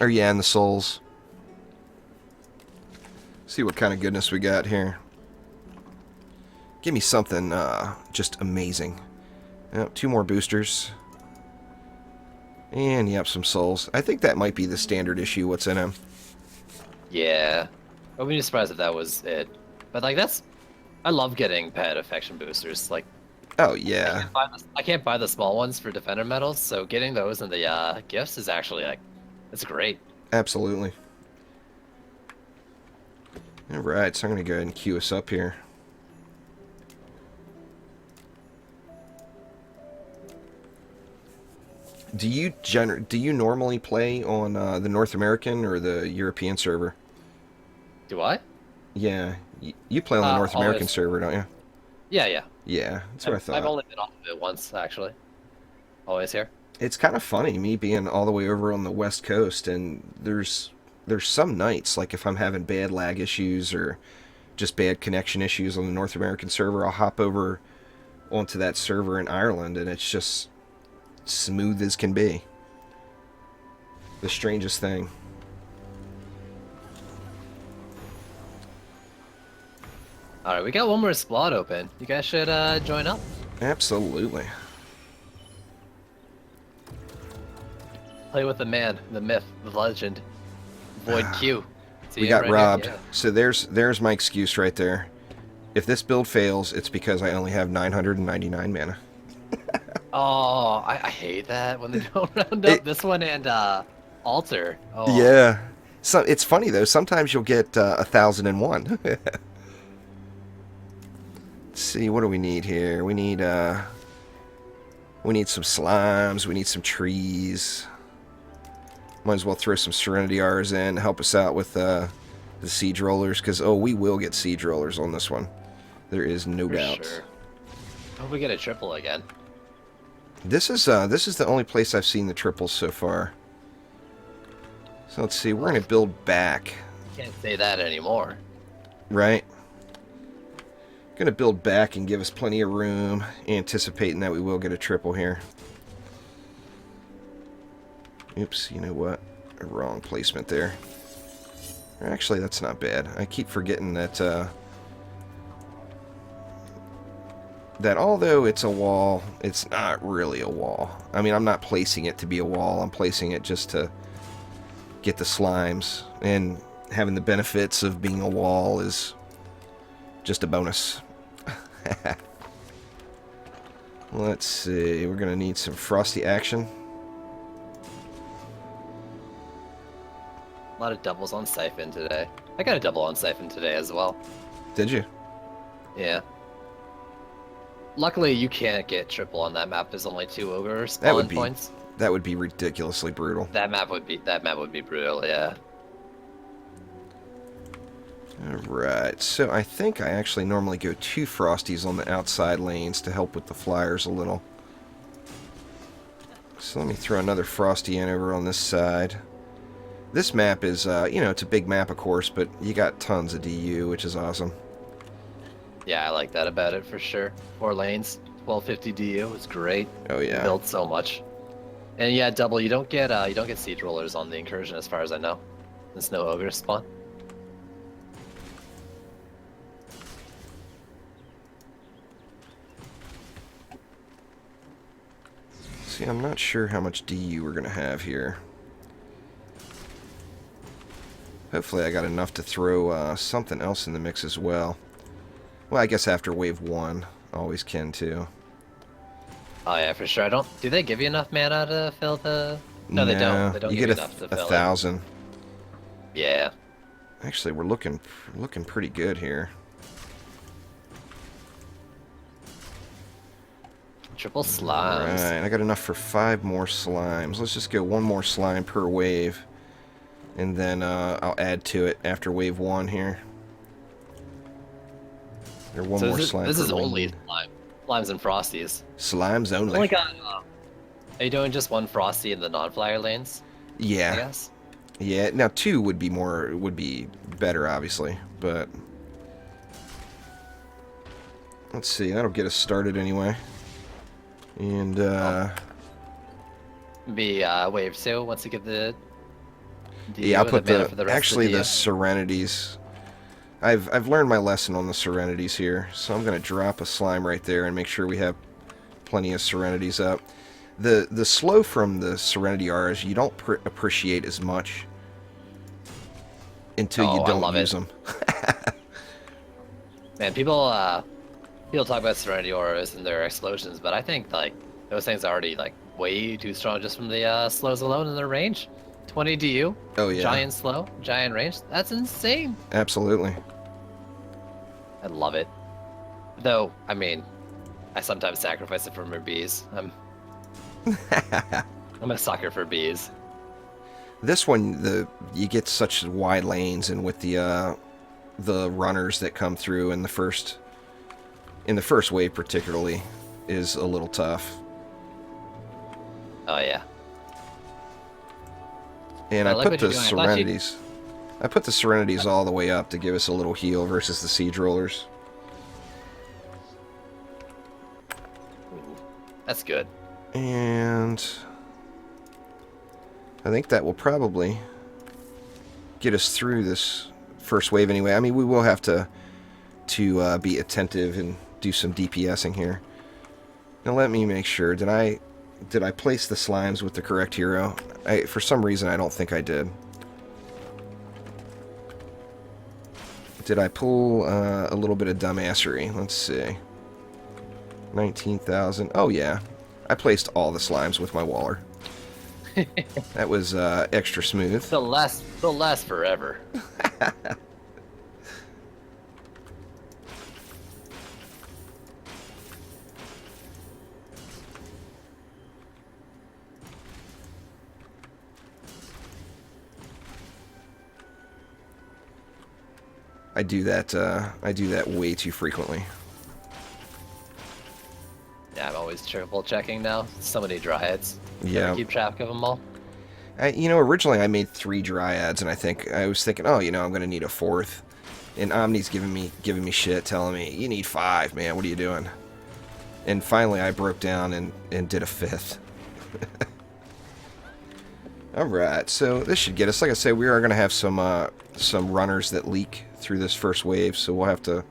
Or yeah, and the souls. See what kind of goodness we got here. Give me something just amazing. Oh, 2 more boosters. And yep, some souls. I think that might be the standard issue. What's in them? Yeah. I wouldn't be surprised if that was it. But like that's I love getting pet affection boosters. Like Oh yeah, I can't buy the small ones for defender medals, so getting those in the gifts is actually like it's great. absolutely. All right, so I'm gonna go ahead and queue us up here. Do you normally play on the North American or the European server? Do I? Yeah, you play on the North American Always. server, don't you? Yeah, yeah. Yeah, that's what I I've thought. only been off of it once actually. Always here. It's kind of funny me being all the way over on the West Coast, and there's some nights like if I'm having bad lag issues or just bad connection issues on the North American server, I'll hop over onto that server in Ireland, and it's just smooth as can be. The strangest thing. All right, we got one more slot open. You guys should join up. Absolutely. Play with the man, the myth, the legend, Void Q. See We it got right robbed. here? Yeah. So there's my excuse right there. If this build fails, it's because I only have 999 mana. Oh, I hate that when they don't round up this one and altar. Oh, Yeah. So it's funny though. Sometimes you'll get 1,001. Let's see. What do we need here? We need some slimes. We need some trees. Might as well throw some Serenity R's in to help us out with the siege rollers, because we will get siege rollers on this one. There is no for doubt. sure. Hope we get a triple again. This is the only place I've seen the triples so far. So let's see. We're gonna build back, Can't say that anymore. right? Gonna build back and give us plenty of room, anticipating that we will get a triple here. Oops, you know what? A wrong placement there. Actually, that's not bad. I keep forgetting that that although it's a wall, it's not really a wall. I mean, I'm not placing it to be a wall. I'm placing it just to get the slimes, and having the benefits of being a wall is just a bonus. Let's see. We're gonna need some frosty action. A lot of doubles on Siphon today. I got a double on Siphon today as well. Did you? Yeah. Luckily, you can't get triple on that map. There's only 2 ogre That would spawn be points. that would be ridiculously brutal. That map would be brutal. Yeah. Alright, so I think I actually normally go 2 Frosties on the outside lanes to help with the flyers a little. So let me throw another Frosty in over on this side. This map is, it's a big map of course, but you got tons of DU, which is awesome. Yeah, I like that about it for sure. 4 lanes, 1250 DU is great. Oh yeah. Build so much. And yeah, double. You don't get siege rollers on the incursion as far as I know. There's no ogre spawn. See, I'm not sure how much DU we're going to have here. Hopefully I got enough to throw something else in the mix as well. Well, I guess after wave 1, always can too. Oh yeah, for sure. Do they give you enough mana to fill the? No, they don't. They don't you give get you enough to fill 1,000. it. Yeah. Actually, we're looking pretty good here. Triple slimes. Alright, I got enough for 5 more slimes. Let's just go 1 more slime per wave. And then I'll add to it after wave 1 here. Or one more slime This per is only lane. slimes and frosties. Slimes I only. only got. Are you doing just 1 frosty in the non-flyer lanes? I Yeah. guess. Yeah, now 2 would be better, obviously, but let's see, that'll get us started anyway. And Be wave 2 once you get the Do Yeah, I'll you put the mana the for the rest actually of the the DU? Serenities. I've learned my lesson on the Serenities here, so I'm gonna drop a slime right there and make sure we have plenty of Serenities up. The slow from the Serenity Auras you don't appreciate as much until you Oh, I don't love it. use them. Man, people talk about Serenity Auras and their explosions, but I think like those things are already like way too strong just from the slows alone in their range. 20 DU, Oh yeah, giant slow, giant range. That's insane. absolutely. I love it. Though, I mean, I sometimes sacrifice it for my bees. I'm a sucker for bees. This one, you get such wide lanes, and with the runners that come through in the first wave particularly is a little tough. Oh yeah. And I I like put what the you're doing. I thought you- Serenities. I put the Serenities all the way up to give us a little heal versus the Siege Rollers. Ooh, that's good. And I think that will probably get us through this first wave anyway. I mean, we will have to be attentive and do some DPSing here. Now let me make sure. Did I place the slimes with the correct hero? For some reason, I don't think I did. Did I pull a little bit of dumbassery? Let's see. 19,000. Oh, yeah. I placed all the slimes with my Waller. That was extra smooth. They'll last forever. I do that way too frequently. Yeah, I'm always triple checking now. So many dryads. Yeah. Keep track of them all. Originally I made 3 dryads, and I was thinking, oh, I'm going to need a 4th. And Omni's giving me shit, telling me, you need 5, man, what are you doing? And finally I broke down and did a 5th. Alright, so this should get us, like I say, we are going to have some runners that leak through this first wave, so we'll have to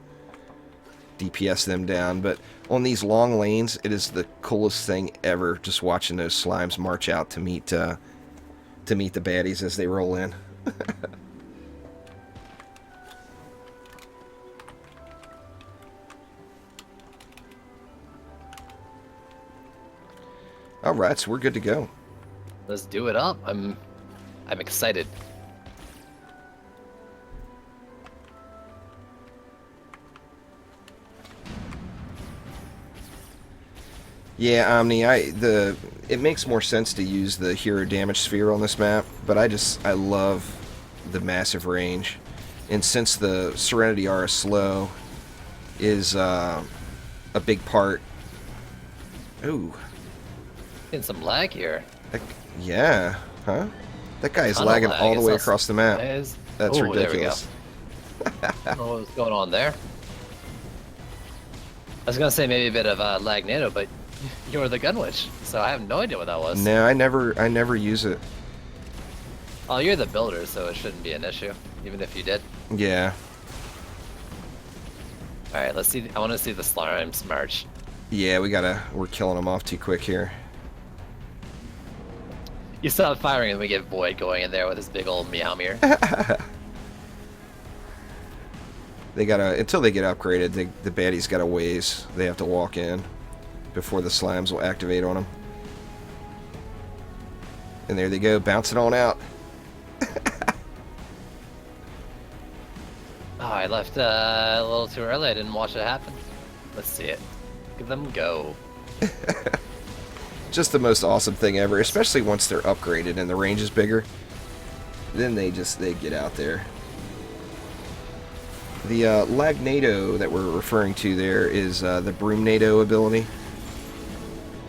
DPS them down. But on these long lanes, it is the coolest thing ever, just watching those slimes march out to meet the baddies as they roll in. Alright, so we're good to go. Let's do it up. I'm excited. Yeah, Omni, it makes more sense to use the hero damage sphere on this map, but I love the massive range. And since the Serenity Aura slow is a big part. Ooh. Getting some lag here. Yeah, huh? That guy is Tunnel lagging lag, all the way it's across the map. That's Ooh, ridiculous. There we go. I don't know what's going on there. I was gonna say maybe a bit of lag nano, but you're the gun witch, so I have no idea what that was. No, I never use it. Oh, you're the builder, so it shouldn't be an issue, even if you did. Yeah. All right, let's see. I want to see the slimes march. Yeah, we're killing them off too quick here. You stop firing and we get Void going in there with his big old meow mirror. They gotta, until they get upgraded, the baddies got a ways. They have to walk in before the slimes will activate on them. And there they go, bouncing on out. Oh, I left a little too early. I didn't watch it happen. Let's see it. Give them go. Just the most awesome thing ever, especially once they're upgraded and the range is bigger. Then they get out there. The Lagnado that we're referring to there is the Broomnado ability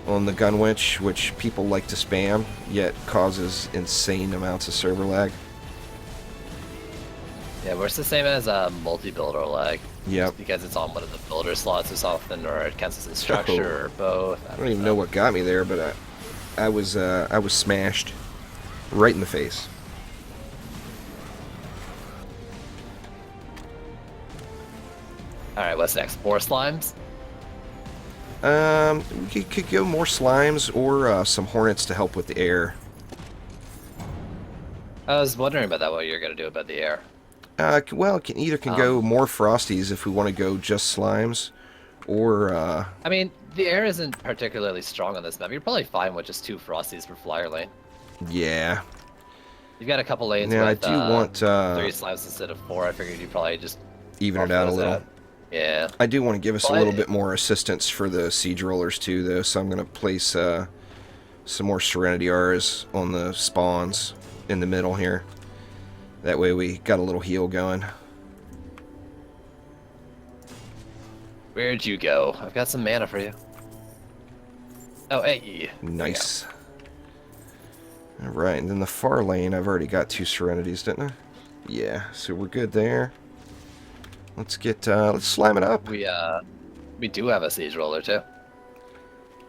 on the Gunwitch, which people like to spam, yet causes insane amounts of server lag. Yeah, but it's the same as a multi-builder lag. Yep. Just because it's on one of the builder slots as often, or it counts as instructor, or both. I don't even know what got me there, but I was smashed right in the face. All right, what's next? More slimes? We could go more slimes or some hornets to help with the air. I was wondering about that. What you're gonna do about the air? Well, it can go more frosties if we want to go just slimes, or I mean, the air isn't particularly strong on this map. You're probably fine with just 2 frosties per flyer lane. yeah. You've got a couple lanes Now with I do want 3 slimes instead of 4. I figured you'd probably just even it out a little. Yeah. I do want to give us Well, a little bit more assistance for the siege rollers too, though. So I'm going to place some more Serenity R's on the spawns in the middle here. That way we got a little heal going. Where'd you go? I've got some mana for you. Oh, hey. Nice. Alright, and then the far lane, I've already got 2 Serenities, didn't I? Yeah, so we're good there. Let's slime it up. We do have a siege roller too.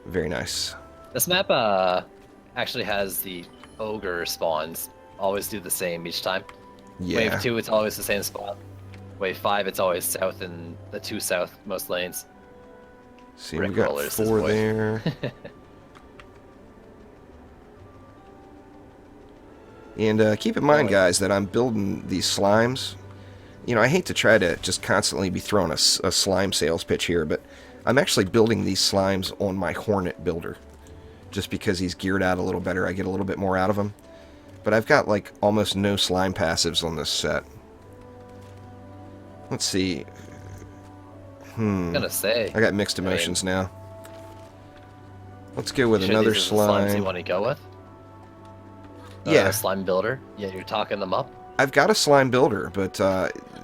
Very nice. This map actually has the ogre spawns always do the same each time. Yeah. Wave 2, it's always the same spawn. Wave 5, it's always south in the 2 south most lanes. See, Rick we got rollers, 4 there. And keep in mind, guys, that I'm building these slimes. You know, I hate to try to just constantly be throwing a slime sales pitch here, but I'm actually building these slimes on my Hornet builder. Just because he's geared out a little better, I get a little bit more out of him. But I've got, like, almost no slime passives on this set. Let's see. I'm gonna say. I got mixed emotions now. Let's go with Sure another these are the slimes you slime. want to go with? Yeah. Slime builder? Yeah, you're talking them up? I've got a slime builder, but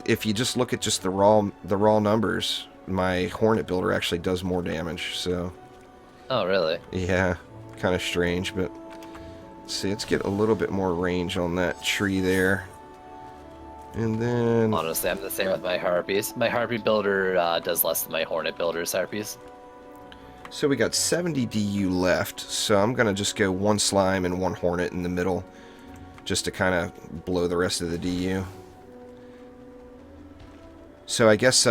if you just look at just the raw numbers, my Hornet builder actually does more damage. So. Oh, really? Yeah, kind of strange, but let's see. Let's get a little bit more range on that tree there, and then. Honestly, I'm the same with my harpies. My harpy builder does less than my Hornet builder's harpies. So we got 70 DU left. So I'm gonna just go 1 slime and 1 Hornet in the middle, just to kind of blow the rest of the DU. So I guess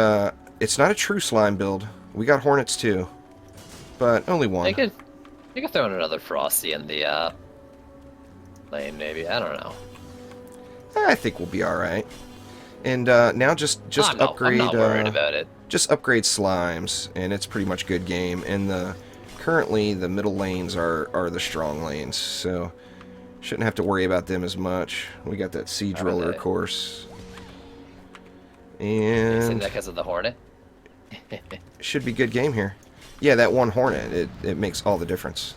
it's not a true slime build. We got Hornets too, but only 1. You could throw in another frosty in the lane, maybe. I don't know. I think we'll be all right. And now just upgrade. I'm not worried about it. Just upgrade slimes, and it's pretty much good game. And currently the middle lanes are the strong lanes, so shouldn't have to worry about them as much. We got that siege roller, of course. You And that because of the Hornet? should be good game here. Yeah, that 1 Hornet, it makes all the difference.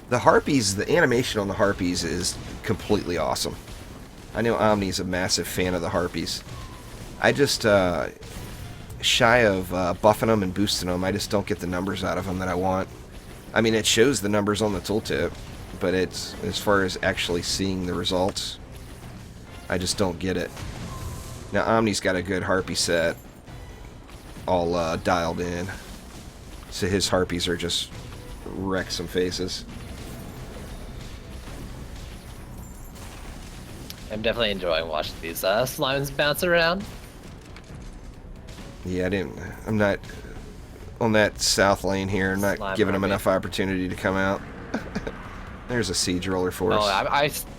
The Harpies, the animation on the Harpies is completely awesome. I know Omni's a massive fan of the Harpies. I just, shy of buffing them and boosting them, I just don't get the numbers out of them that I want. I mean, it shows the numbers on the tooltip, but it's, as far as actually seeing the results, I just don't get it. Now, Omni's got a good Harpy set, all dialed in, so his Harpies are just wreck some faces. I'm definitely enjoying watching these slimes bounce around. Yeah, I'm not on that south lane here. I'm not Slime giving them Harpy. enough opportunity to come out. There's a siege roller for us. Oh,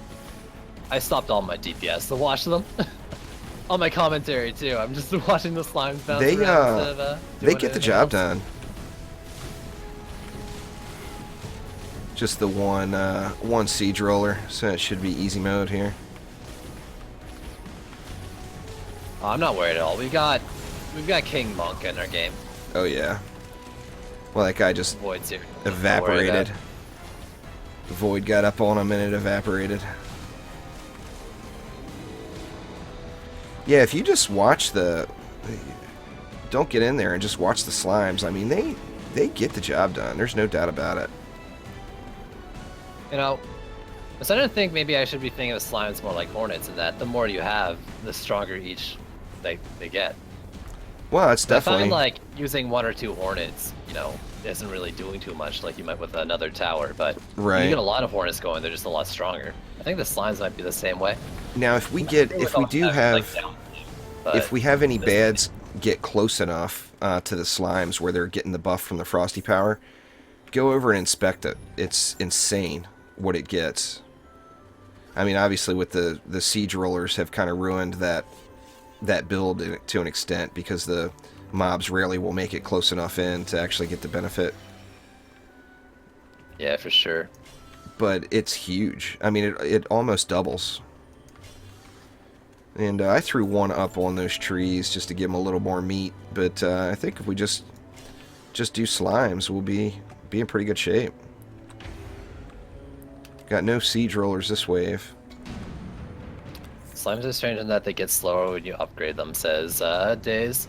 I stopped all my DPS to watch them. On my commentary too. I'm just watching the slimes bounce They around instead of, they doing get the anything job else. done. Just the one siege roller, so it should be easy mode here. Oh, I'm not worried at all. We've got King Monk in our game. Oh yeah. Well, that guy just Void's here. evaporated. The Void got up on him and it evaporated. Yeah, if you just watch don't get in there and just watch the slimes. I mean, they get the job done. There's no doubt about it. You know, I'm starting to think maybe I should be thinking of slimes more like hornets, and that the more you have, the stronger each they get. Well, it's I find definitely like using 1 or 2 hornets, you know, isn't really doing too much like you might with another tower, but right. you get a lot of hornets going, they're just a lot stronger. I think the slimes might be the same way. Now, if we do have, if we have any bads get close enough to the slimes where they're getting the buff from the frosty power, go over and inspect it. It's insane what it gets. I mean, obviously, with the siege rollers have kind of ruined that build to an extent because the mobs rarely will make it close enough in to actually get the benefit. Yeah, for sure. But it's huge. I mean, it almost doubles. And I threw one up on those trees just to give them a little more meat. But I think if we just do slimes, we'll be in pretty good shape. Got no siege rollers this wave. Slimes are strange in that they get slower when you upgrade them, says Days.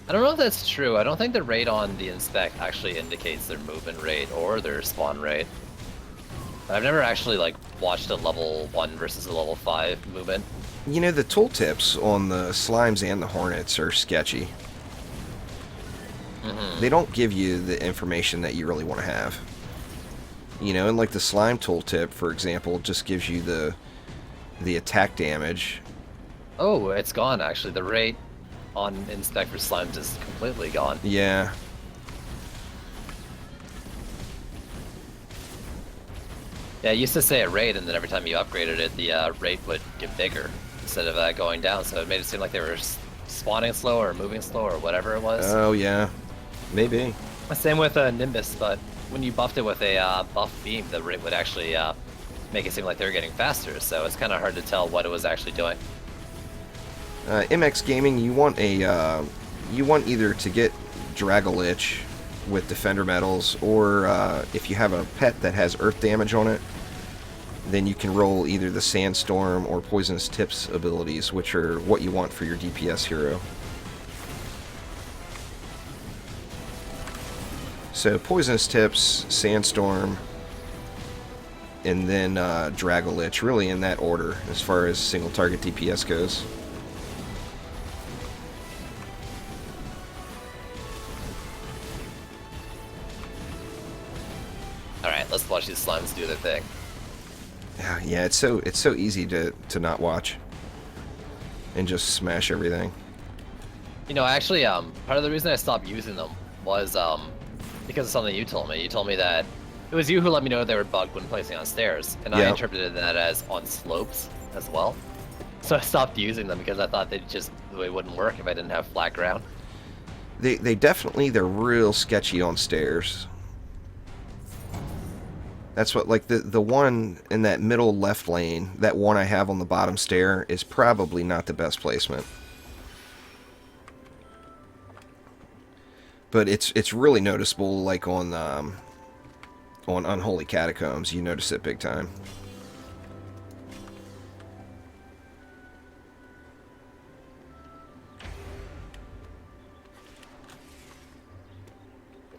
I don't know if that's true. I don't think the rate on the inspect actually indicates their movement rate or their spawn rate. I've never actually like watched a level 1 versus a level 5 movement. You know, the tooltips on the slimes and the hornets are sketchy. They don't give you the information that you really want to have. You know, and like the slime tooltip, for example, just gives you the attack damage. Oh, it's gone actually. The rate on inspect for slimes is completely gone. Yeah. Yeah, it used to say a rate, and then every time you upgraded it, the rate would get bigger instead of going down. So it made it seem like they were spawning slow or moving slow or whatever it was. Oh yeah, maybe. Same with Nimbus, but when you buffed it with a buff beam, the rate would actually make it seem like they were getting faster. So it's kind of hard to tell what it was actually doing. MX Gaming, you want either to get Dragolich with Defender Medals, or if you have a pet that has Earth damage on it, then you can roll either the Sandstorm or Poisonous Tips abilities, which are what you want for your DPS hero. So Poisonous Tips, Sandstorm, and then Dragolich, really in that order as far as single target DPS goes. Alright, let's watch these slimes do their thing. Yeah, it's so easy to not watch and just smash everything. You know, actually, part of the reason I stopped using them was because of something you told me. You told me that it was you who let me know they were bugged when placing on stairs, and I interpreted that as on slopes as well. So I stopped using them because I thought they wouldn't work if I didn't have flat ground. They're real sketchy on stairs. That's what, like, the one in that middle left lane, that one I have on the bottom stair, is probably not the best placement. But it's really noticeable, like on Unholy Catacombs. You notice it big time.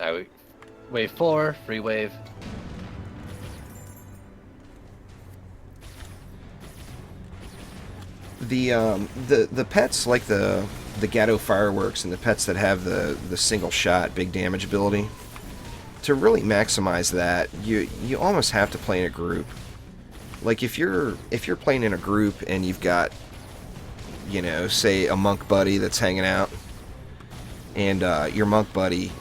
Alright, wave 4, free wave. The pets like the Gatto fireworks and the pets that have the single shot big damage ability, to really maximize that, you almost have to play in a group. Like if you're playing in a group and you've got, you know, say a monk buddy that's hanging out, and your monk buddy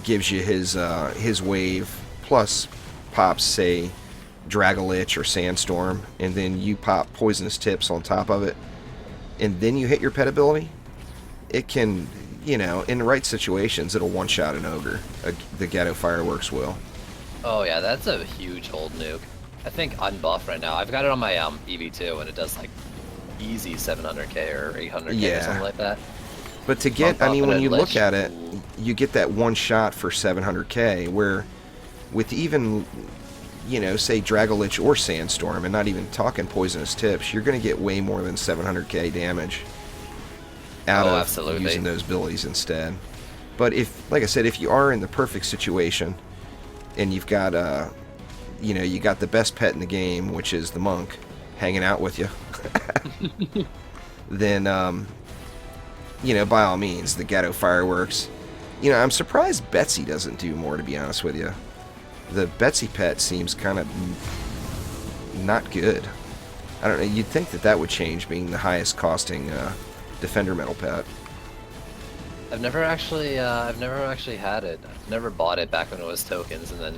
gives you his wave plus pops, say, Dragolich or Sandstorm, and then you pop Poisonous Tips on top of it, and then you hit your pet ability, it can, you know, in the right situations, it'll one-shot an ogre. The Gatto Fireworks will. Oh yeah, that's a huge old nuke. I think unbuffed right now. I've got it on my EV2, and it does like easy 700k or 800k or something like that. But to get, I mean, when you look at it, you get that one shot for 700k, where with even, you know, say Dragolich or Sandstorm, and not even talking Poisonous Tips, you're going to get way more than 700k damage out of using those abilities instead. But if, like I said, if you are in the perfect situation, and you've got, you know, you got the best pet in the game, which is the monk, hanging out with you, then, you know, by all means, the Gatto Fireworks. You know, I'm surprised Betsy doesn't do more, to be honest with you. The Betsy pet seems kind of not good. I don't know. You'd think that would change, being the highest costing Defender metal pet. I've never actually had it. I've never bought it back when it was tokens, and then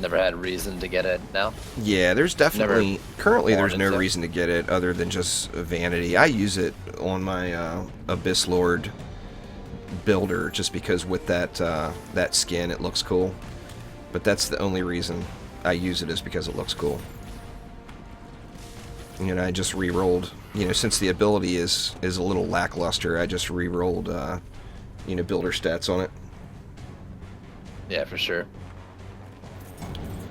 never had reason to get it now. Yeah, there's definitely currently there's no to. reason to get it other than just vanity. I use it on my Abyss Lord builder just because with that that skin it looks cool. But that's the only reason I use it, is because it looks cool. You know, I just re-rolled, you know, since the ability is a little lackluster, I just re-rolled, you know, builder stats on it. Yeah, for sure.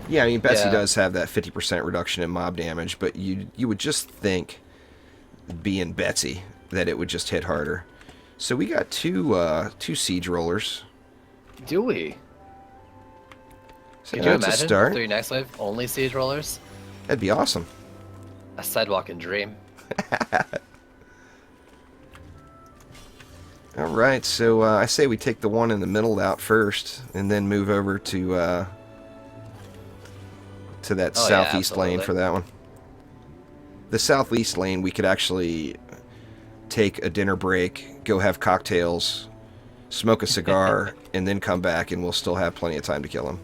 Yeah, I mean, Betsy does have that 50% reduction in mob damage, but you would just think, being Betsy, that it would just hit harder. So we got two siege rollers. Do we? So Could you that's a imagine start. 3 next wave only siege rollers? That'd be awesome. A sidewalking dream. Alright, so I say we take the one in the middle out first, and then move over to that southeast lane for that one. The southeast lane, we could actually take a dinner break, go have cocktails, smoke a cigar, and then come back, and we'll still have plenty of time to kill him.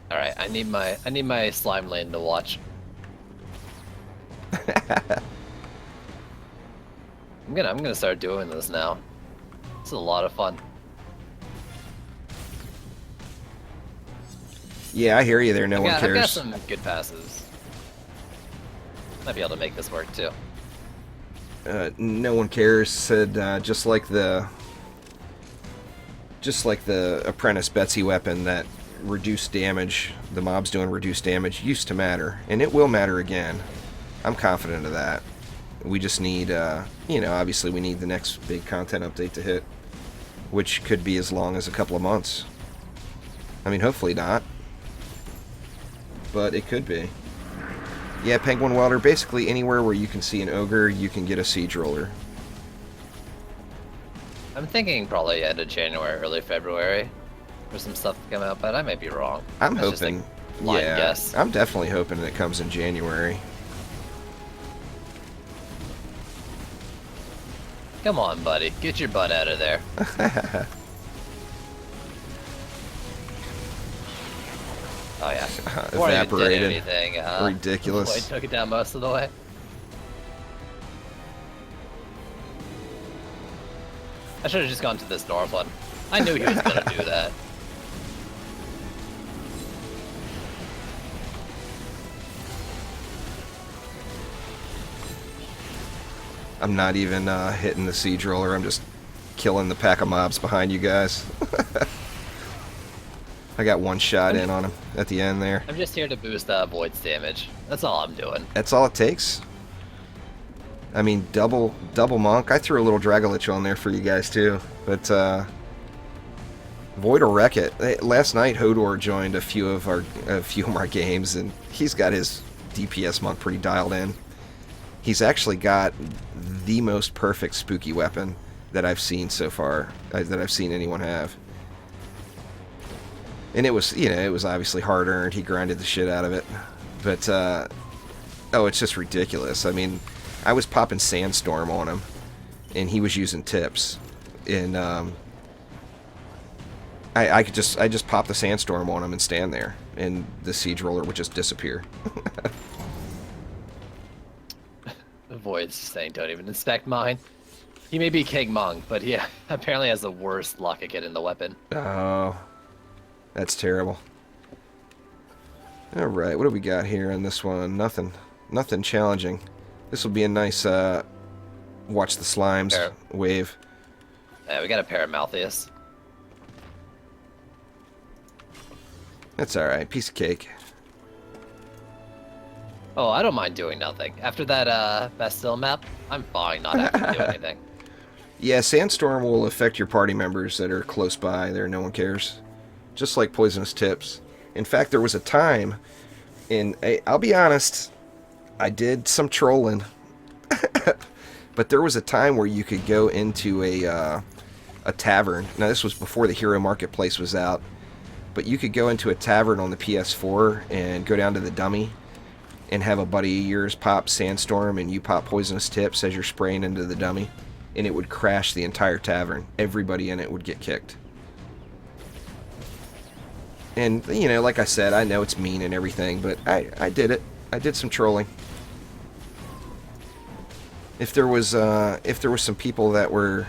All right, I need my slime lane to watch. I'm gonna start doing this now. This is a lot of fun. Yeah, I hear you there. No one cares. I've got some good passes. Might be able to make this work too. No one cares. Said just like the apprentice Betsy weapon, that reduced damage, the mobs doing reduced damage, used to matter, and it will matter again. I'm confident of that. We just need, you know, obviously we need the next big content update to hit, which could be as long as a couple of months. I mean, hopefully not, but it could be. Yeah, Penguin Welder, basically anywhere where you can see an ogre, you can get a siege roller. I'm thinking probably end of January, early February for some stuff to come out, but I may be wrong. I'm That's just hoping, a blind yeah, guess. I'm definitely hoping it comes in January. Come on, buddy. Get your butt out of there. Oh, yeah. Before I even did Evaporated. anything, Ridiculous. I took it down most of the way. I should have just gone to this north one. I knew he was going to do that. I'm not even hitting the siege roller. I'm just killing the pack of mobs behind you guys. I got one shot in on him at the end there. I'm just here to boost Void's damage. That's all I'm doing. That's all it takes. I mean, double monk. I threw a little Dragolich on there for you guys too, but Void will wreck it. Last night Hodor joined a few of our games, and he's got his DPS monk pretty dialed in. He's actually got the most perfect spooky weapon that I've seen so far, that I've seen anyone have. And it was, you know, it was obviously hard earned. He grinded the shit out of it. But, oh, it's just ridiculous. I mean, I was popping Sandstorm on him, and he was using tips. And, I just pop the Sandstorm on him and stand there, and the Siege Roller would just disappear. Void's saying don't even inspect mine. He may be King Monk, but he apparently has the worst luck at getting the weapon. Oh, that's terrible. Alright, what do we got here on this one? Nothing challenging. This will be a nice watch the slimes wave. Yeah, we got a pair of Malthius. That's alright, piece of cake. Oh, I don't mind doing nothing. After that Bastille map, I'm fine not having to do anything. Yeah, Sandstorm will affect your party members that are close by. There, no one cares. Just like Poisonous Tips. In fact, there was a time, and I'll be honest, I did some trolling. But there was a time where you could go into a tavern. Now, this was before the Hero Marketplace was out. But you could go into a tavern on the PS4 and go down to the dummy and have a buddy of yours pop Sandstorm and you pop Poisonous Tips as you're spraying into the dummy, and it would crash the entire tavern. Everybody in it would get kicked. And, you know, like I said, I know it's mean and everything, but I did it. I did some trolling. If there was some people that were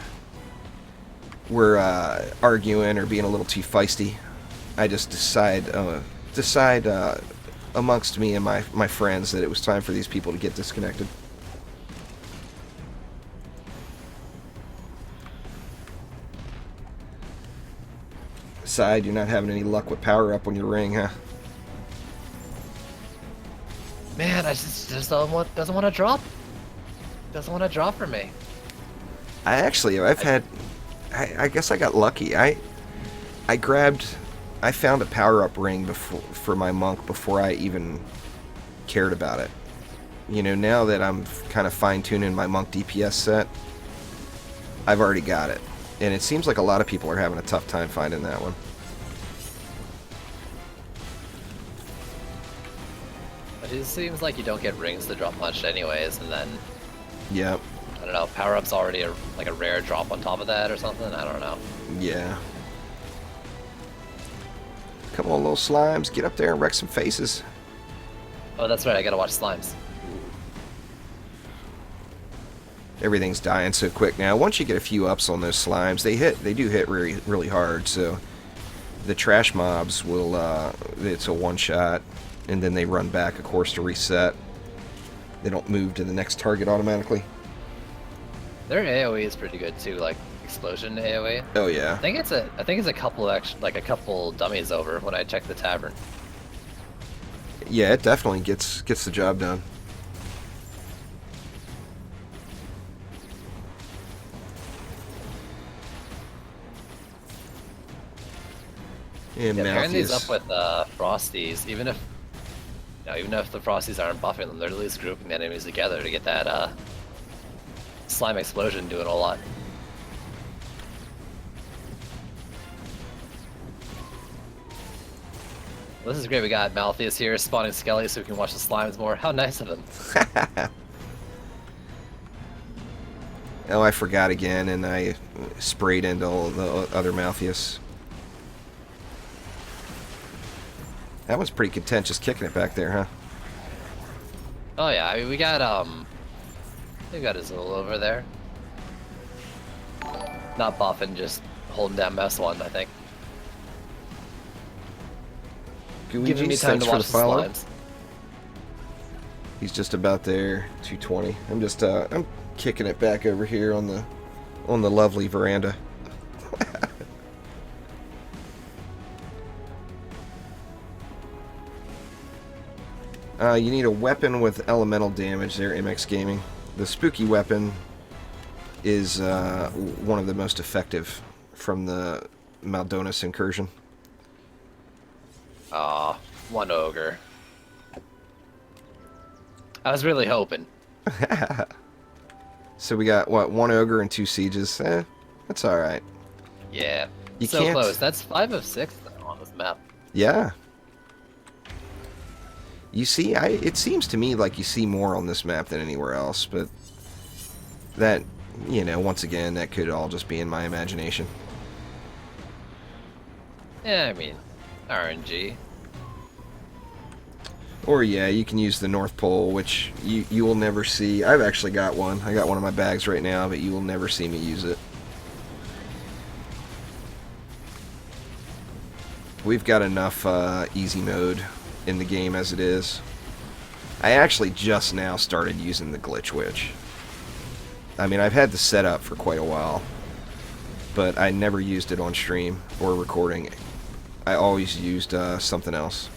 arguing or being a little too feisty, I just decide amongst me and my friends that it was time for these people to get disconnected. Side, you're not having any luck with power up on your ring, huh? Man, I just doesn't want to drop. Doesn't want to drop for me. I guess I got lucky. I found a power-up ring for my monk before I even cared about it. You know, now that I'm kind of fine-tuning my monk DPS set, I've already got it. And it seems like a lot of people are having a tough time finding that one. But it seems like you don't get rings to drop much anyways, and then... Yep. I don't know, power-up's already like a rare drop on top of that or something? I don't know. Yeah. Come on, little slimes, get up there and wreck some faces. Oh, that's right, I gotta watch slimes. Everything's dying so quick now. Once you get a few ups on those slimes, they do hit really, really hard, so the trash mobs will, it's a one-shot, and then they run back, of course, to reset. They don't move to the next target automatically. Their AoE is pretty good too, like explosion AoE. Oh yeah. I think it's a couple a couple dummies over when I check the tavern. Yeah, it definitely gets the job done. And yeah, pairing these Malthius. up with Frosties, even if the Frosties aren't buffing them, they're at least grouping the enemies together to get that slime explosion doing a lot. Well, this is great. We got Malthius here spawning Skelly so we can watch the slimes more. How nice of him. Oh, I forgot again, and I sprayed into all the other Malthius. That was pretty contentious kicking it back there, huh? Oh yeah, I mean we got Azul over there. Not buffing, just holding down mess one, I think. Giving me Guigi's, time thanks to for the watch the follow. slimes. He's just about there, 220. I'm just I'm kicking it back over here on the lovely veranda. You need a weapon with elemental damage there, MX Gaming. The spooky weapon is one of the most effective from the Maldonis incursion. Aw, one ogre. I was really hoping. So we got, what, one ogre and 2 sieges? That's alright. Yeah, You so can't... close. That's 5 of 6 though, on this map. Yeah. You see, it seems to me like you see more on this map than anywhere else, but that, you know, once again, that could all just be in my imagination. Yeah, I mean, RNG. Or, yeah, you can use the North Pole, which you will never see. I've actually got one. I got one in my bags right now, but you will never see me use it. We've got enough easy mode in the game as it is. I actually just now started using the Glitch Witch. I mean, I've had the setup for quite a while, but I never used it on stream or recording. I always used something else.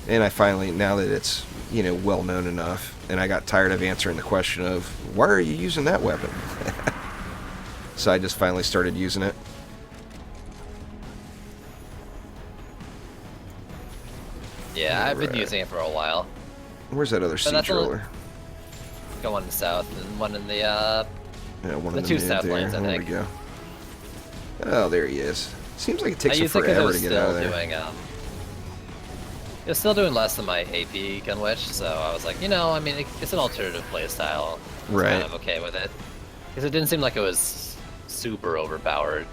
And I finally, now that it's, you know, well known enough, and I got tired of answering the question of, why are you using that weapon? So I just finally started using it. Yeah, I've been using it for a while. Where's that other siege roller? Got one in the south and one in the Yeah, one the in the two mid south there. lanes, I There think. we go. Oh, there he is. Seems like it I takes it used it because it forever was to get out still of there. doing it was still doing less than my AP gun witch, so I was like, you know, I mean, it's an alternative playstyle. I was Right. kind of okay with it because it didn't seem like it was super overpowered.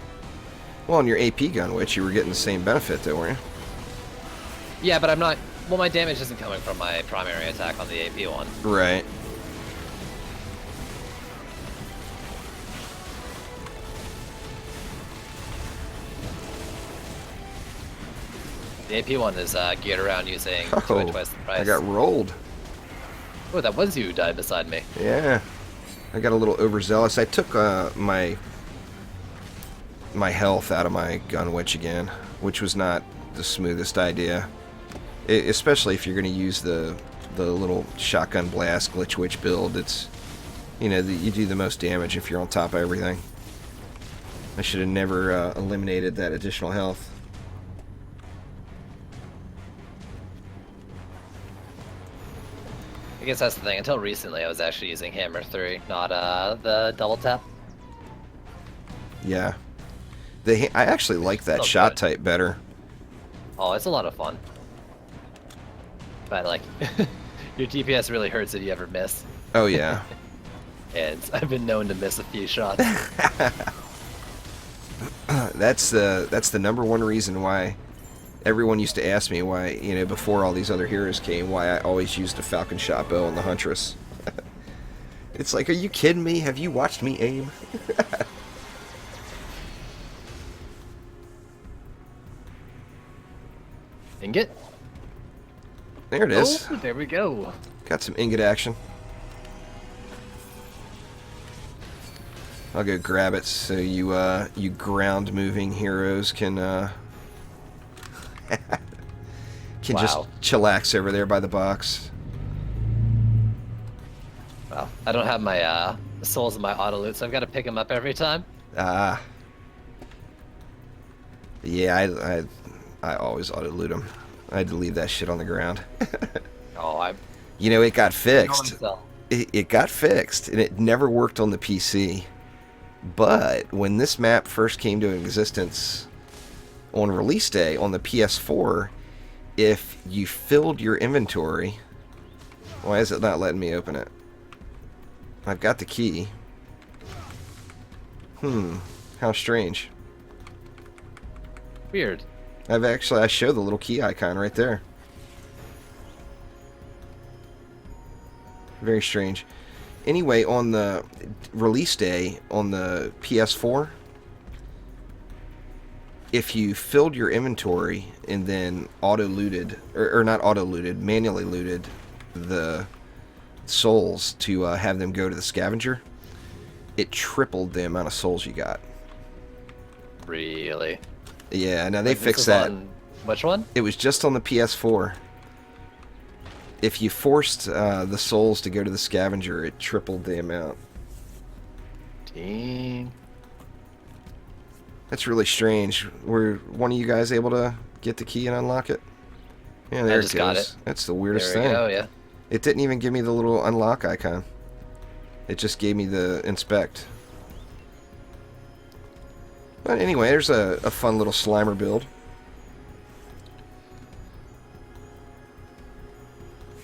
Well, on your AP gun, which you were getting the same benefit, though, weren't you? Yeah, but I'm not. Well, my damage isn't coming from my primary attack on the AP one. Right. The AP one is geared around using 2 Oh, and twice the price. I got rolled. Oh, that was you who died beside me. Yeah. I got a little overzealous. I took my health out of my gun witch again, which was not the smoothest idea. Especially if you're going to use the little shotgun blast glitch witch build. It's, you know, you do the most damage if you're on top of everything. I should have never eliminated that additional health. I guess that's the thing. Until recently, I was actually using Hammer 3, not the double tap. Yeah. I actually like that Still shot good. type better. Oh, it's a lot of fun. But like, your DPS really hurts if you ever miss. Oh yeah. And I've been known to miss a few shots. That's the number one reason why everyone used to ask me why, you know, before all these other heroes came, why I always used the Falcon shot bow and the Huntress. It's like, are you kidding me? Have you watched me aim? Ingot? There it is. Oh, there we go. Got some ingot action. I'll go grab it so you ground moving heroes can just Wow. chillax over there by the box. Wow. I don't have my souls in my auto loot, so I've got to pick them up every time. Ah. Yeah, I always auto loot them. I had to leave that shit on the ground. Oh, I'm. You know, it got fixed. Myself. It got fixed, and it never worked on the PC. But when this map first came to existence on release day on the PS4, if you filled your inventory... Why is it not letting me open it? I've got the key. How strange. Weird. I show the little key icon right there. Very strange. Anyway, on the release day on the PS4, if you filled your inventory and then auto-looted, or not auto-looted, manually looted the souls to have them go to the scavenger, it tripled the amount of souls you got. Really? Yeah, now they Like, this fixed is that. on which one? It was just on the PS4. If you forced the souls to go to the scavenger, it tripled the amount. Dang. That's really strange. Were one of you guys able to get the key and unlock it? Yeah, there I it just goes. got it. That's the weirdest There we thing. go, yeah. It didn't even give me the little unlock icon. It just gave me the inspect. But anyway, there's a fun little Slimer build.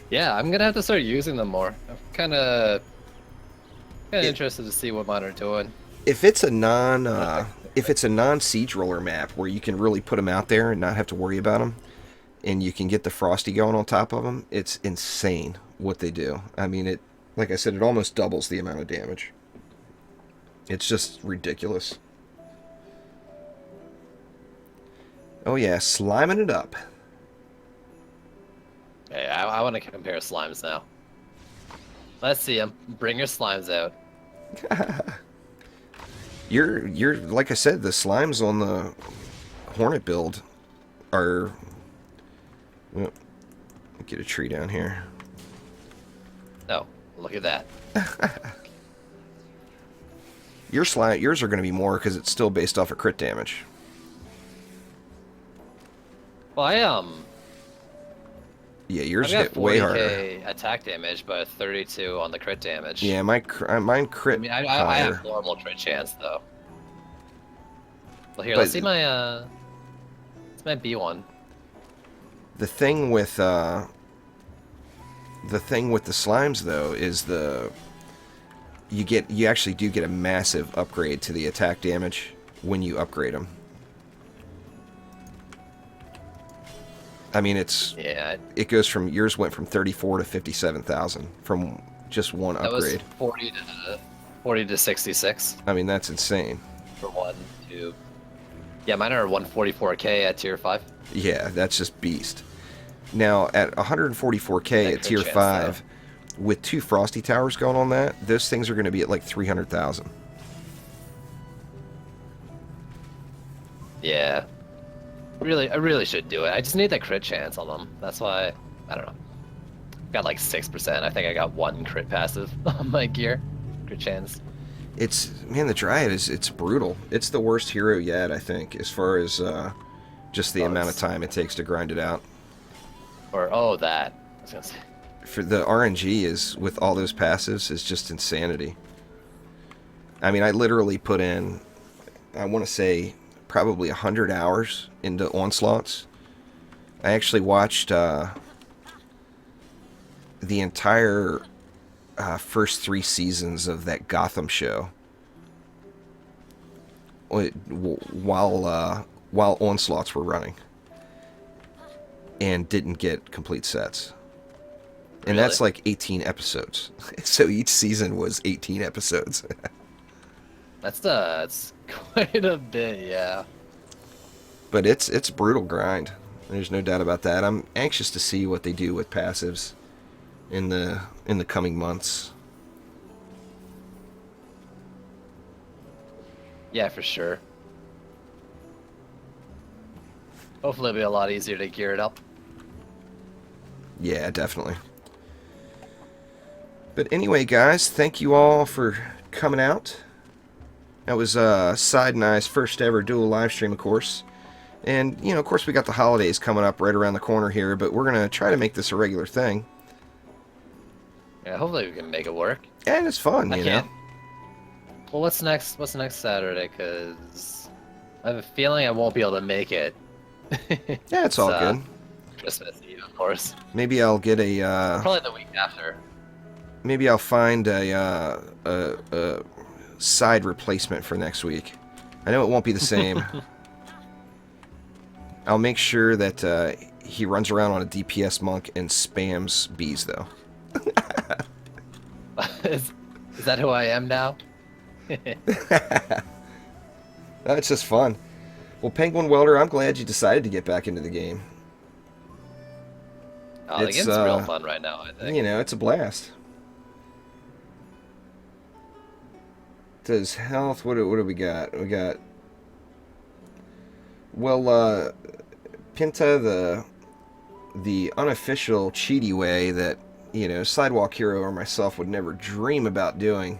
Yeah, I'm gonna have to start using them more. I'm kind of Yeah. interested to see what mine are doing. If it's a non-siege roller map where you can really put them out there and not have to worry about them, and you can get the Frosty going on top of them, it's insane what they do. I mean, like I said, it almost doubles the amount of damage. It's just ridiculous. Oh yeah, sliming it up. Hey, I want to compare slimes now. Let's see them. Bring your slimes out. You're like I said, the slimes on the Hornet build are... Well, get a tree down here. No, look at that. Yours are going to be more because it's still based off of crit damage. Well, Yeah, yours I've got hit way 40k harder. attack damage, but 32 on the crit damage. Yeah, mine crit I mean, I higher. have normal crit chance though. Well, here, But let's see my it's my B1. the thing with the slimes though is you actually do get a massive upgrade to the attack damage when you upgrade them. I mean, it goes from, yours went from 34 to 57,000 from just one that upgrade. Was 40 to 66 I mean, that's insane. for 1, 2. Yeah, mine are 144k at tier 5. Yeah, that's just beast. Now, at 144k at tier 5, with 2 Frosty Towers going on that, those things are going to be at like 300,000. Yeah. I really should do it. I just need that crit chance on them. That's why, I don't know. Got like 6%. I think I got 1 crit passive on my gear. Crit chance. Man, the Dryad it's brutal. It's the worst hero yet, I think, as far as just the amount of time it takes to grind it out. Or, that. I was gonna say. For the RNG is, with all those passives, is just insanity. I mean, I literally put in, I want to say, probably 100 hours into Onslaughts. I actually watched the entire first 3 seasons of that Gotham show while Onslaughts were running, and didn't get complete sets. And Really? that's like 18 episodes. So each season was 18 episodes. That's quite a bit, yeah. But it's brutal grind. There's no doubt about that. I'm anxious to see what they do with passives in the coming months. Yeah, for sure. Hopefully it'll be a lot easier to gear it up. Yeah, definitely. But anyway, guys, thank you all for coming out. That was Side and I's first ever dual live stream, of course. And, of course, we got the holidays coming up right around the corner here, but we're going to try to make this a regular thing. Yeah, hopefully we can make it work. And it's fun, you know. Well, what's next Saturday? Because I have a feeling I won't be able to make it. Yeah, it's all good. Christmas Eve, of course. Maybe I'll get a... Probably the week after. Maybe I'll find a side replacement for next week. I know it won't be the same. I'll make sure that he runs around on a DPS monk and spams bees, though. Is that who I am now? That's just fun. Well, Penguin Welder, I'm glad you decided to get back into the game. Oh, the game's real fun right now, I think. It's a blast. Does health, what do we got? We got... Well, Pinta, the unofficial cheaty way that, SideWalkHero or myself would never dream about doing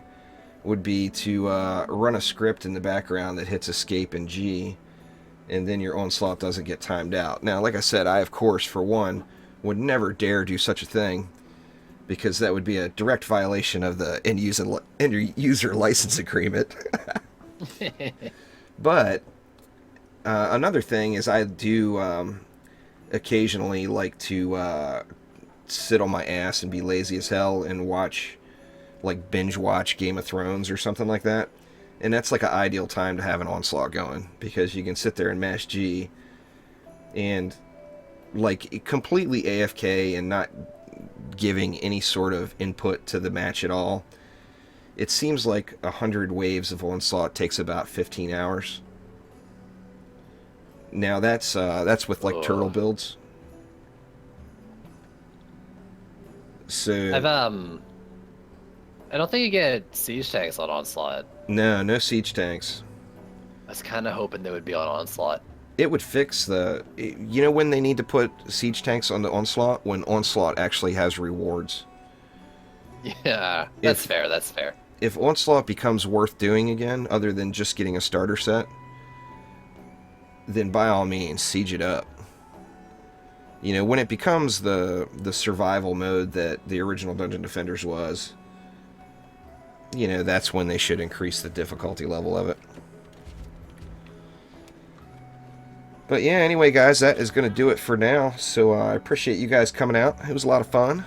would be to run a script in the background that hits escape and G, and then your onslaught doesn't get timed out. Now, like I said, I, of course, for one, would never dare do such a thing, because that would be a direct violation of the end user license agreement. But another thing is I do occasionally like to sit on my ass and be lazy as hell and binge watch Game of Thrones or something like that. And that's like an ideal time to have an onslaught going, because you can sit there and mash G and completely AFK and not giving any sort of input to the match at all. It seems like 100 waves of onslaught takes about 15 hours. Now that's with turtle builds. So I don't think you get siege tanks on onslaught. No siege tanks. I was kind of hoping they would be on onslaught. It would fix when they need to put siege tanks on the onslaught, when onslaught actually has rewards. Yeah, that's fair. If onslaught becomes worth doing again, other than just getting a starter set, then by all means, siege it up. When it becomes the survival mode that the original Dungeon Defenders was, that's when they should increase the difficulty level of it. But yeah, anyway, guys, that is going to do it for now. So I appreciate you guys coming out. It was a lot of fun.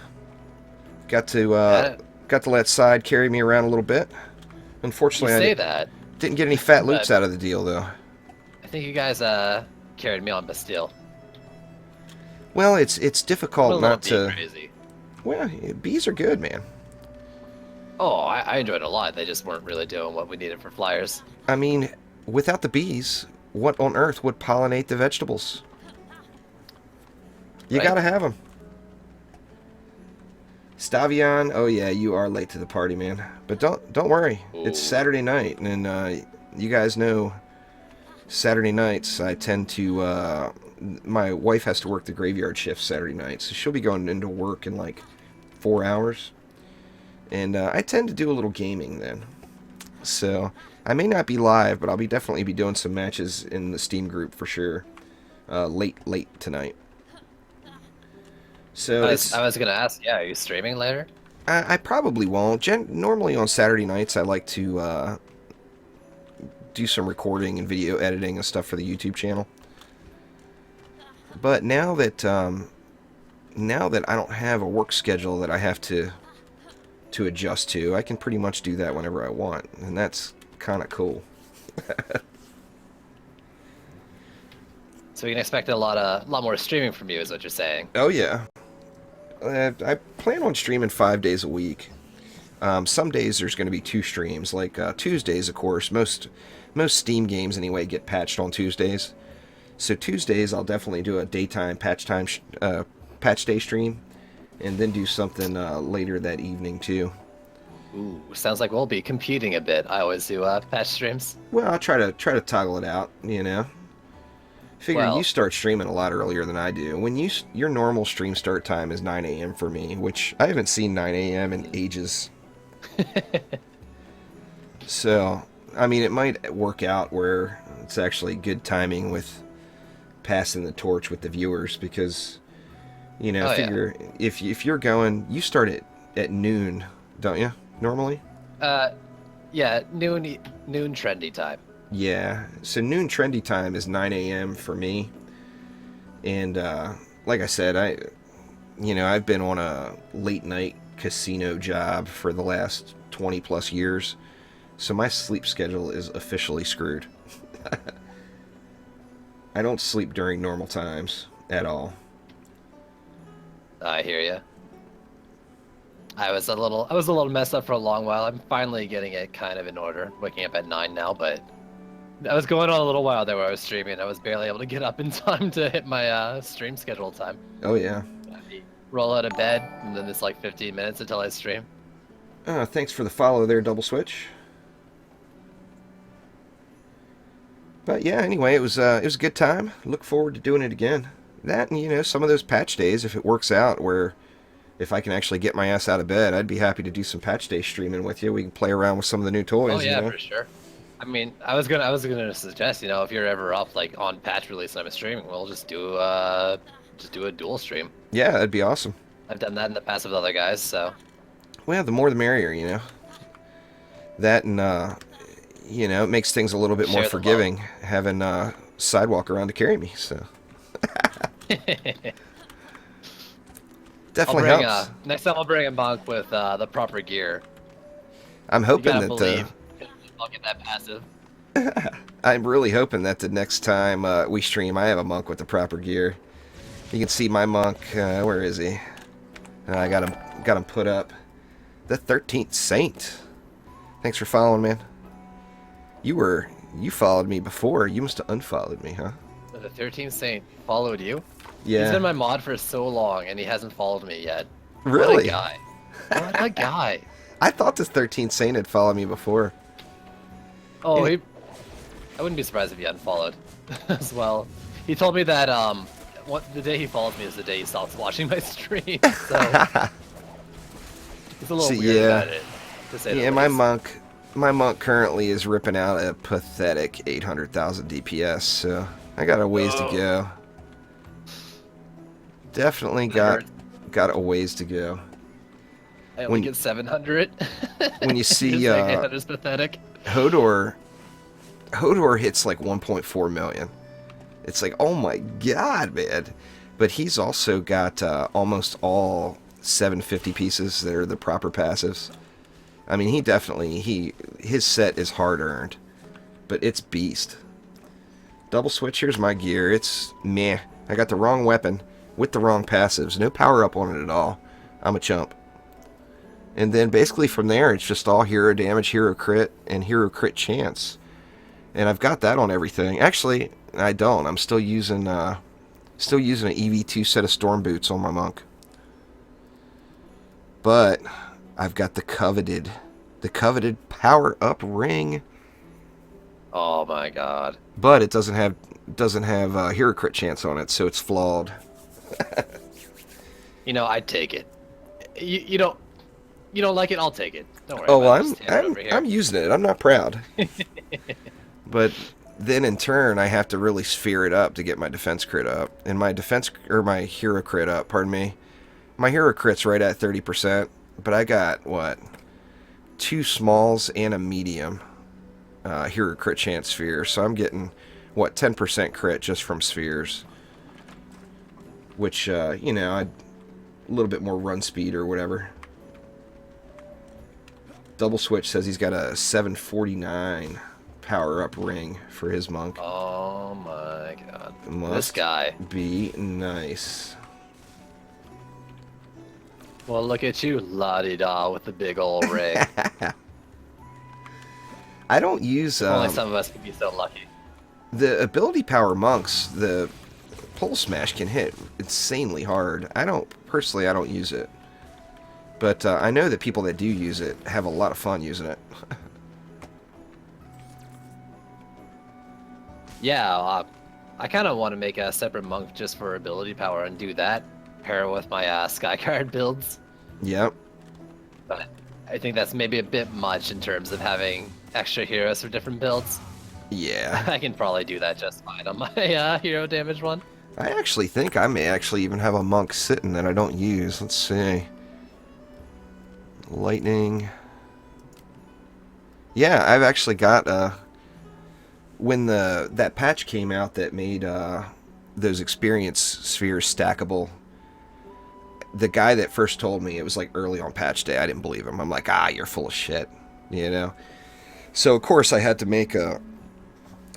Got to Yeah, let Side carry me around a little bit. you Unfortunately, say that, didn't get any fat but loots out of the deal, though. I think you guys carried me on Bastille. Well, it's I'm a difficult little not bee to. crazy. Well, bees are good, man. Oh, I enjoyed it a lot. They just weren't really doing what we needed for flyers. I mean, without the bees, what on earth would pollinate the vegetables? You Right? gotta have them. Stavion, oh yeah, you are late to the party, man. But don't worry, it's Ooh. Saturday night, and you guys know Saturday nights I tend to. My wife has to work the graveyard shift Saturday night, so she'll be going into work in like 4 hours, and I tend to do a little gaming then. So I may not be live, but I'll definitely be doing some matches in the Steam group for sure. Late tonight. So I was gonna ask, yeah, are you streaming later? I probably won't. Normally on Saturday nights, I like to do some recording and video editing and stuff for the YouTube channel. But now that I don't have a work schedule that I have to adjust to, I can pretty much do that whenever I want, and that's kind of cool. So we can expect a lot more streaming from you, is what you're saying. Oh yeah, I plan on streaming 5 days a week. Some days there's going to be 2 streams, like Tuesdays, of course. Most Steam games anyway get patched on Tuesdays. So Tuesdays I'll definitely do a daytime patch day stream, and then do something later that evening too. Ooh, sounds like we'll be competing a bit. I always do patch streams. Well, I'll try to toggle it out. Figure Well, you start streaming a lot earlier than I do. When your normal stream start time is 9 a.m. for me, which I haven't seen 9 a.m. in ages. So, I mean, it might work out where it's actually good timing with passing the torch with the viewers, because figure if you're going, you start at noon, don't you? Normally. Yeah, noon trendy time. Yeah, so noon trendy time is 9 a.m. for me, and like I said, I've been on a late night casino job for the last 20 plus years, so my sleep schedule is officially screwed. I don't sleep during normal times at all. I hear you. I was a little messed up for a long while. I'm finally getting it kind of in order. Waking up at 9 now, but I was going on a little while there where I was streaming. I was barely able to get up in time to hit my stream schedule time. Oh yeah. I'd roll out of bed, and then it's like 15 minutes until I stream. Thanks for the follow there, Double Switch. But yeah, anyway, it was a good time. Look forward to doing it again. That, and some of those patch days, if it works out, where if I can actually get my ass out of bed, I'd be happy to do some patch day streaming with you. We can play around with some of the new toys. Oh yeah, for sure. I mean, I was gonna suggest, if you're ever up like on patch release and I'm streaming, we'll just do a dual stream. Yeah, that'd be awesome. I've done that in the past with other guys, so. Well, the more the merrier, That and it makes things a little bit more forgiving having Sidewalk around to carry me. So definitely helps. Next time I'll bring a monk with the proper gear. I'm hoping you gotta believe I'll get that passive. I'm really hoping that the next time we stream, I have a monk with the proper gear. You can see my monk. Where is he? I got him put up. The 13th Saint. Thanks for following, man. You followed me before. You must have unfollowed me, huh? The 13th Saint followed you? Yeah. He's been my mod for so long, and he hasn't followed me yet. Really? What a guy. What a guy. I thought this 13th Saint had followed me before. Oh, I wouldn't be surprised if he hadn't followed as well. He told me that the day he follows me is the day he stops watching my stream. So it's a little weird about it, to say the least. My monk currently is ripping out a pathetic 800,000 DPS, so I got a ways to go. Definitely got a ways to go. I only get 700. When you see 800 is pathetic. Hodor hits like 1.4 million. It's like, oh my god, man. But he's also got almost all 750 pieces that are the proper passives. I mean, he definitely, his set is hard earned, but it's beast. Double switch, here's my gear. It's meh. I got the wrong weapon with the wrong passives. No power up on it at all. I'm a chump. And then basically from there, it's just all hero damage, hero crit, and hero crit chance. And I've got that on everything. Actually, I don't. I'm still using an EV2 set of storm boots on my monk. But I've got the coveted power up ring. Oh my god. But it doesn't have hero crit chance on it, so it's flawed. You know, I'd take it. You don't like it? I'll take it. Don't worry. Oh, about it. I'm using it. I'm not proud. But then in turn, I have to really sphere it up to get my defense crit up, and my hero crit up. Pardon me. My hero crit's right at 30%, but I got what? 2 smalls and a medium hero crit chance sphere, so I'm getting what, 10% crit just from spheres, which you know, a little bit more run speed or whatever. Double switch says he's got a 749 power up ring for his monk. Oh my god. Must this guy be nice. Well, look at you, la-di-da, with the big old rig. I don't use Only some of us can be so lucky. the ability power monks. The pole smash can hit insanely hard. I don't use it, but I know that people that do use it have a lot of fun using it. Yeah, I kind of want to make a separate monk just for ability power and do that, pair it with my Skycard builds. Yep. But I think that's maybe a bit much in terms of having extra heroes for different builds. Yeah. I can probably do that just fine on my hero damage one. I actually think I may actually even have a monk sitting that I don't use. Let's see. Lightning. Yeah, I've actually got when that patch came out that made those experience spheres stackable. The guy that first told me, it was like early on patch day. I didn't believe him. I'm like, you're full of shit, you know. So of course I had to make a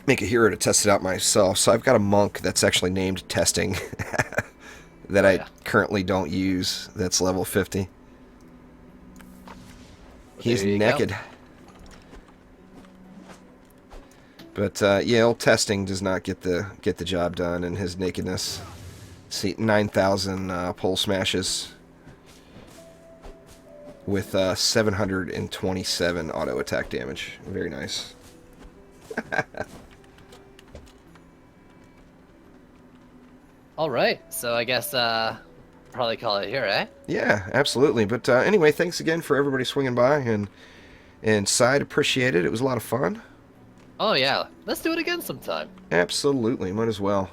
hero to test it out myself. So I've got a monk that's actually named Testing that I currently don't use. That's level 50. He's naked. Go. But yeah, old Testing does not get the job done in his nakedness. See, 9,000 pole smashes with 727 auto attack damage. Very nice. All right, so I guess probably call it here, eh? Yeah, absolutely. But anyway, thanks again for everybody swinging by, and Side, appreciate it. It was a lot of fun. Oh yeah, let's do it again sometime. Absolutely, might as well.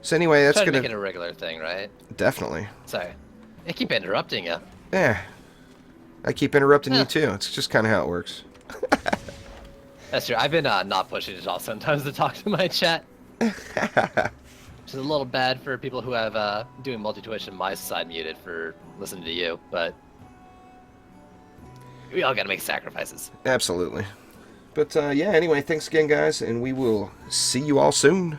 So anyway, that's gonna make it a regular thing, right? Definitely. Sorry, I keep interrupting you. Yeah, I keep interrupting you too. It's just kind of how it works. That's true. I've been not pushing it off sometimes to talk to my chat. Which is a little bad for people who have doing multi-twitch and my side muted for listening to you, but we all gotta make sacrifices. Absolutely. But yeah, anyway, thanks again, guys, and we will see you all soon.